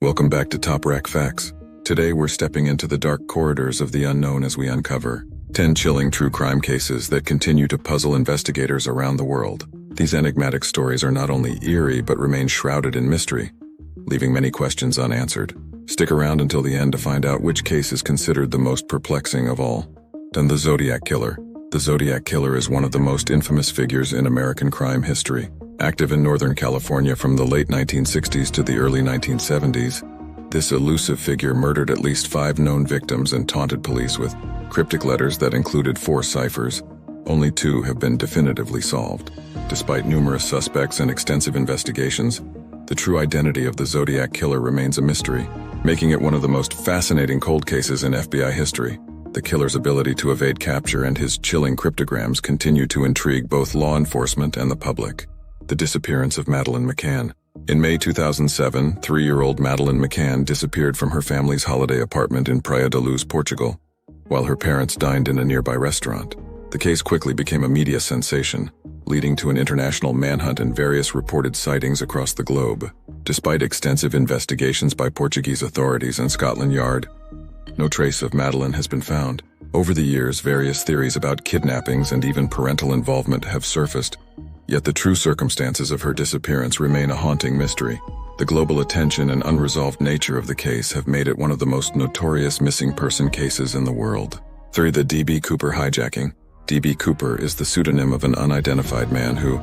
Welcome back to Top Rack Facts. Today we're stepping into the dark corridors of the unknown as we uncover 10 chilling true crime cases that continue to puzzle investigators around the world. These enigmatic stories are not only eerie but remain shrouded in mystery, leaving many questions unanswered. Stick around until the end to find out which case is considered the most perplexing of all. Then the Zodiac Killer. The Zodiac Killer is one of the most infamous figures in American crime history. Active in Northern California from the late 1960s to the early 1970s, this elusive figure murdered at least 5 known victims and taunted police with cryptic letters that included 4 ciphers. Only 2 have been definitively solved. Despite numerous suspects and extensive investigations, the true identity of the Zodiac Killer remains a mystery, making it one of the most fascinating cold cases in FBI history. The killer's ability to evade capture and his chilling cryptograms continue to intrigue both law enforcement and the public. The disappearance of Madeleine McCann. In May 2007, 3-year-old Madeleine McCann disappeared from her family's holiday apartment in Praia da Luz, Portugal, while her parents dined in a nearby restaurant. The case quickly became a media sensation, leading to an international manhunt and various reported sightings across the globe. Despite extensive investigations by Portuguese authorities and Scotland Yard, no trace of Madeleine has been found. Over the years, various theories about kidnappings and even parental involvement have surfaced, yet the true circumstances of her disappearance remain a haunting mystery. The global attention and unresolved nature of the case have made it one of the most notorious missing person cases in the world. 3. The D.B. Cooper hijacking. D.B. Cooper is the pseudonym of an unidentified man who,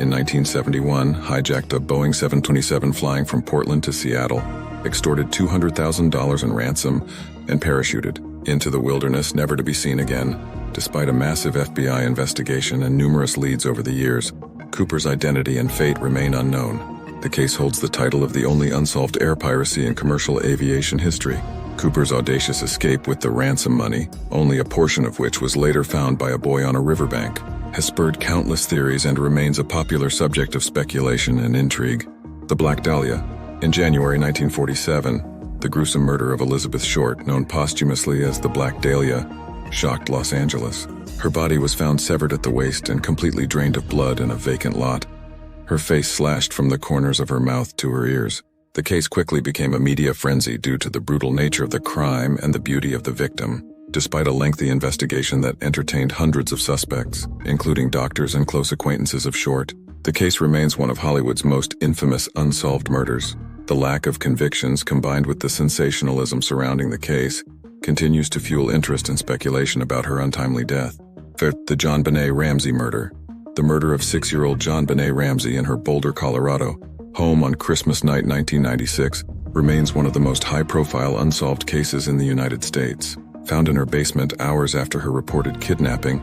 in 1971, hijacked a Boeing 727 flying from Portland to Seattle, extorted $200,000 in ransom, and parachuted into the wilderness, never to be seen again. Despite a massive FBI investigation and numerous leads over the years, Cooper's identity and fate remain unknown. The case holds the title of the only unsolved air piracy in commercial aviation history. Cooper's audacious escape with the ransom money, only a portion of which was later found by a boy on a riverbank, has spurred countless theories and remains a popular subject of speculation and intrigue. The Black Dahlia. In January 1947, the gruesome murder of Elizabeth Short, known posthumously as the Black Dahlia, shocked Los Angeles. Her body was found severed at the waist and completely drained of blood in a vacant lot, her face slashed from the corners of her mouth to her ears. The case quickly became a media frenzy due to the brutal nature of the crime and the beauty of the victim. Despite a lengthy investigation that entertained hundreds of suspects, including doctors and close acquaintances of Short, the case remains one of Hollywood's most infamous unsolved murders. The lack of convictions, combined with the sensationalism surrounding the case, continues to fuel interest and speculation about her untimely death. 5. The JonBenet Ramsey murder. The murder of 6-year-old JonBenet Ramsey in her Boulder, Colorado, home on Christmas night 1996, remains one of the most high-profile unsolved cases in the United States. Found in her basement hours after her reported kidnapping,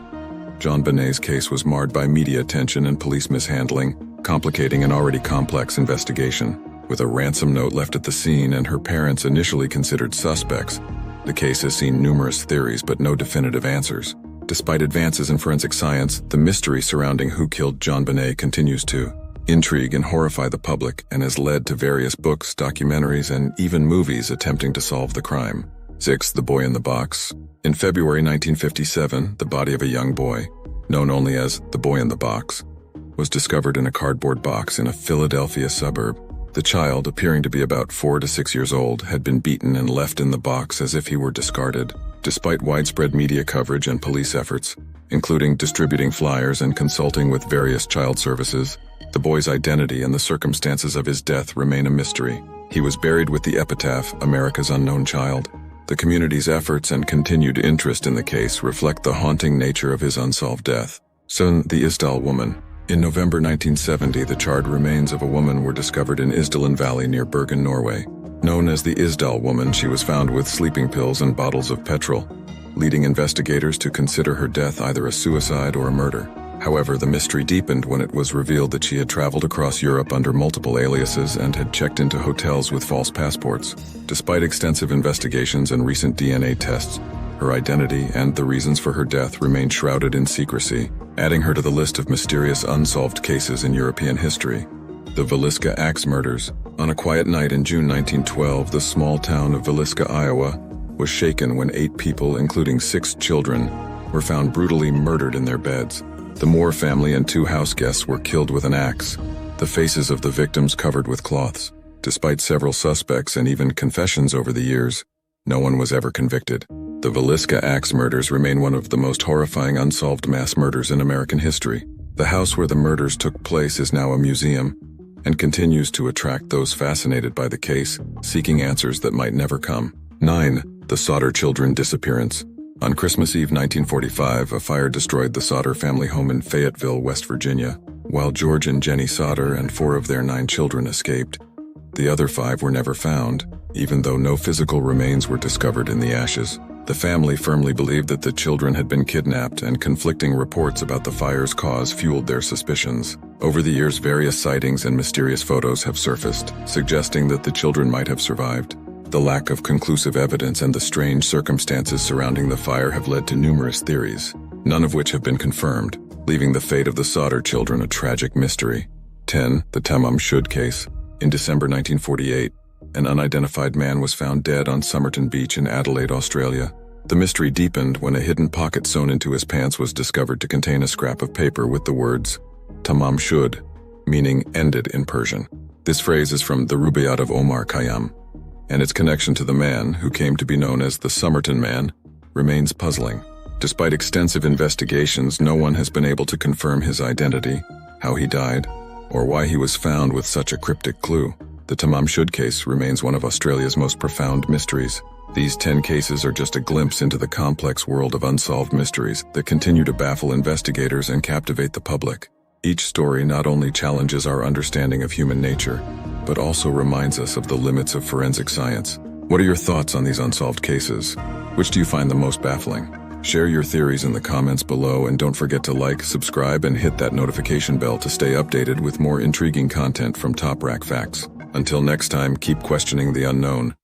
JonBenet's case was marred by media attention and police mishandling, complicating an already complex investigation. With a ransom note left at the scene and her parents initially considered suspects, the case has seen numerous theories but no definitive answers. Despite advances in forensic science, the mystery surrounding who killed JonBenet continues to intrigue and horrify the public and has led to various books, documentaries, and even movies attempting to solve the crime. 6. The Boy in the Box. In February 1957, the body of a young boy, known only as the Boy in the Box, was discovered in a cardboard box in a Philadelphia suburb. The child, appearing to be about 4 to 6 years old, had been beaten and left in the box as if he were discarded. Despite widespread media coverage and police efforts, including distributing flyers and consulting with various child services, the boy's identity and the circumstances of his death remain a mystery. He was buried with the epitaph, "America's Unknown Child." The community's efforts and continued interest in the case reflect the haunting nature of his unsolved death. 7. The Isdal Woman. In November 1970, the charred remains of a woman were discovered in Isdalen Valley near Bergen, Norway. Known as the Isdal Woman, she was found with sleeping pills and bottles of petrol, leading investigators to consider her death either a suicide or a murder. However, the mystery deepened when it was revealed that she had traveled across Europe under multiple aliases and had checked into hotels with false passports. Despite extensive investigations and recent DNA tests, her identity and the reasons for her death remain shrouded in secrecy, adding her to the list of mysterious unsolved cases in European history. The Villisca Axe Murders. On a quiet night in June 1912, the small town of Villisca, Iowa, was shaken when 8 people, including 6 children, were found brutally murdered in their beds. The Moore family and 2 house guests were killed with an axe, the faces of the victims covered with cloths. Despite several suspects and even confessions over the years, no one was ever convicted. The Villisca axe murders remain one of the most horrifying unsolved mass murders in American history. The house where the murders took place is now a museum and continues to attract those fascinated by the case, seeking answers that might never come. 9. The Sodder children disappearance. On Christmas Eve 1945, a fire destroyed the Sodder family home in Fayetteville, West Virginia. While George and Jenny Sodder and 4 of their 9 children escaped, the other 5 were never found, even though no physical remains were discovered in the ashes. The family firmly believed that the children had been kidnapped, and conflicting reports about the fire's cause fueled their suspicions. Over the years, various sightings and mysterious photos have surfaced, suggesting that the children might have survived. The lack of conclusive evidence and the strange circumstances surrounding the fire have led to numerous theories, none of which have been confirmed, leaving the fate of the Sodder children a tragic mystery. 10. The Tamam Shud case. In December 1948, an unidentified man was found dead on Somerton Beach in Adelaide, Australia. The mystery deepened when a hidden pocket sewn into his pants was discovered to contain a scrap of paper with the words Tamam Shud, meaning ended in Persian. This phrase is from the Rubaiyat of Omar Khayyam, and its connection to the man, who came to be known as the Somerton Man, remains puzzling. Despite extensive investigations, no one has been able to confirm his identity, how he died, or why he was found with such a cryptic clue. The Tamam Shud case remains one of Australia's most profound mysteries. These 10 cases are just a glimpse into the complex world of unsolved mysteries that continue to baffle investigators and captivate the public. Each story not only challenges our understanding of human nature, but also reminds us of the limits of forensic science. What are your thoughts on these unsolved cases? Which do you find the most baffling? Share your theories in the comments below, and don't forget to like, subscribe, and hit that notification bell to stay updated with more intriguing content from Top Rack Facts. Until next time, keep questioning the unknown.